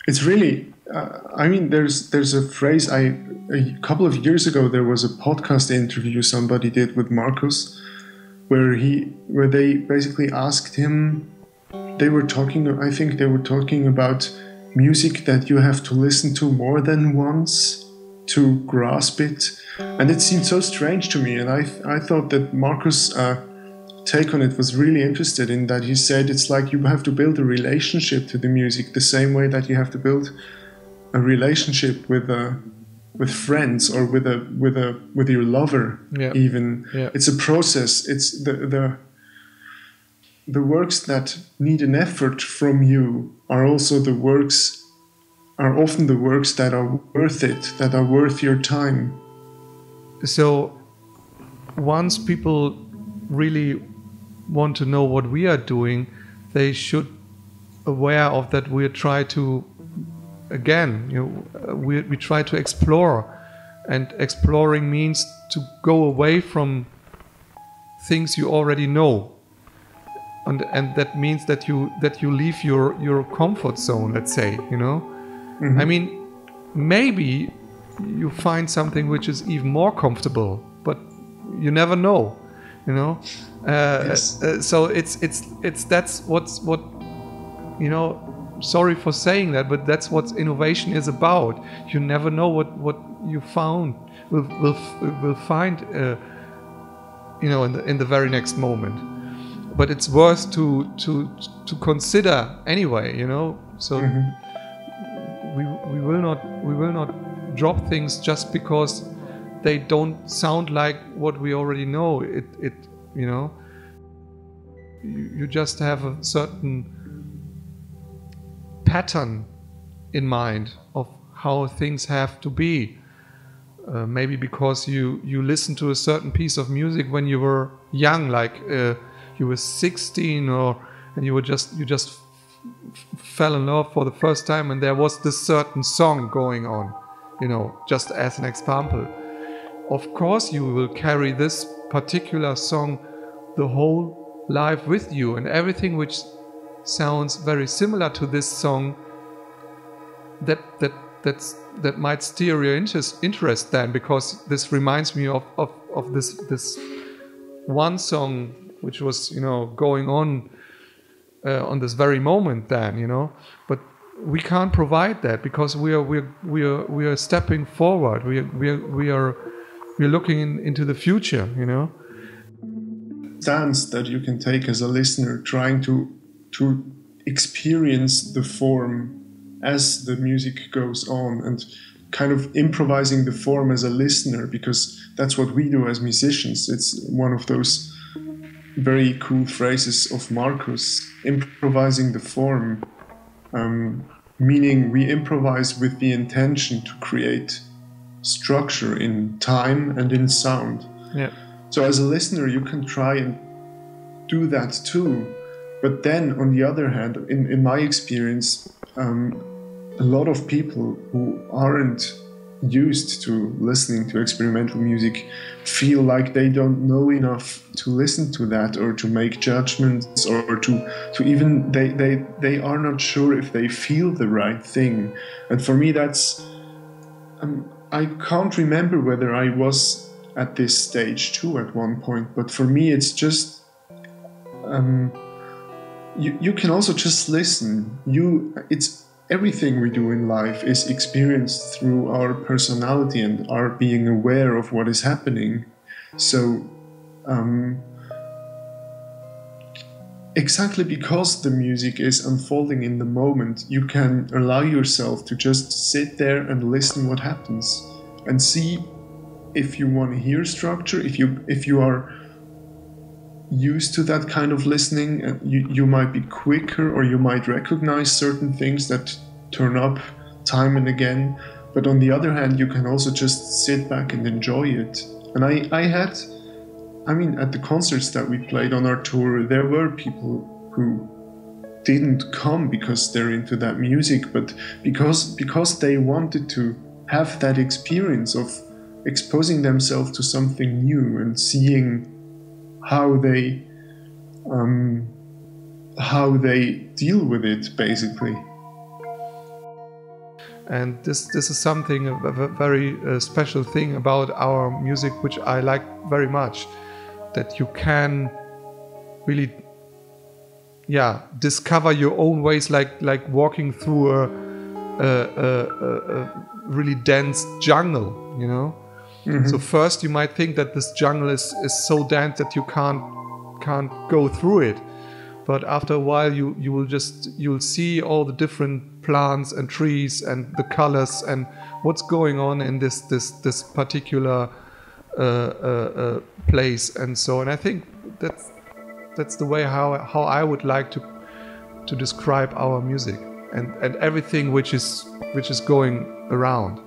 It's really, I mean, there's a phrase. A couple of years ago there was a podcast interview somebody did with Marcus, where they basically asked him. They were talking. I think they were talking about music that you have to listen to more than once to grasp it, and it seemed so strange to me. And I thought that Marcus' take on it was really interested in that. He said it's like you have to build a relationship to the music the same way that you have to build a relationship with friends or with your lover. Yeah. Even Yeah. it's a process. It's the works that need an effort from you are often the works that are worth it, that are worth your time. So once people really want to know what we are doing, they should aware of that. We try to, again, we try to explore, and exploring means to go away from things you already know, and that means that you leave your comfort zone, let's say, Mm-hmm. I mean, maybe you find something which is even more comfortable, but you never know, Yes. So it's that's what sorry for saying that, but that's what innovation is about. You never know what you will find in the very next moment, but it's worth to consider anyway, so Mm-hmm. we will not drop things just because they don't sound like what we already know. You just have a certain pattern in mind of how things have to be. Maybe because you listened to a certain piece of music when you were young, like you were 16, and you just fell in love for the first time, and there was this certain song going on, just as an example. Of course you will carry this particular song the whole life with you, and everything which sounds very similar to this song that might steer your interest then, because this reminds me of this one song which was going on this very moment then, but we can't provide that because we are stepping forward. We are looking into the future, Stance that you can take as a listener, trying to experience the form as the music goes on, and kind of improvising the form as a listener, because that's what we do as musicians. It's one of those very cool phrases of Marcus, improvising the form, meaning we improvise with the intention to create structure in time and in sound. Yeah. So as a listener, you can try and do that too. But then, on the other hand, in my experience, a lot of people who aren't used to listening to experimental music feel like they don't know enough to listen to that, or to make judgments, or to even they are not sure if they feel the right thing. And for me, that's I can't remember whether I was at this stage too at one point, but for me it's just you can also just listen. It's everything we do in life is experienced through our personality and our being aware of what is happening. So exactly because the music is unfolding in the moment, you can allow yourself to just sit there and listen what happens, and see if you want to hear structure. If you are used to that kind of listening, you might be quicker, or you might recognize certain things that turn up time and again. But on the other hand, you can also just sit back and enjoy it. And I mean, at the concerts that we played on our tour, there were people who didn't come because they're into that music, but because they wanted to have that experience of exposing themselves to something new and seeing how they deal with it, basically. And this is something, a very special thing about our music, which I like very much, that you can really, yeah, discover your own ways, like walking through a really dense jungle, you know. Mm-hmm. So first you might think that this jungle is so dense that you can't go through it, but after a while you'll see all the different plants and trees and the colors and what's going on in this particular place. And so, and I think that's the way how I would like to describe our music and everything which is going around.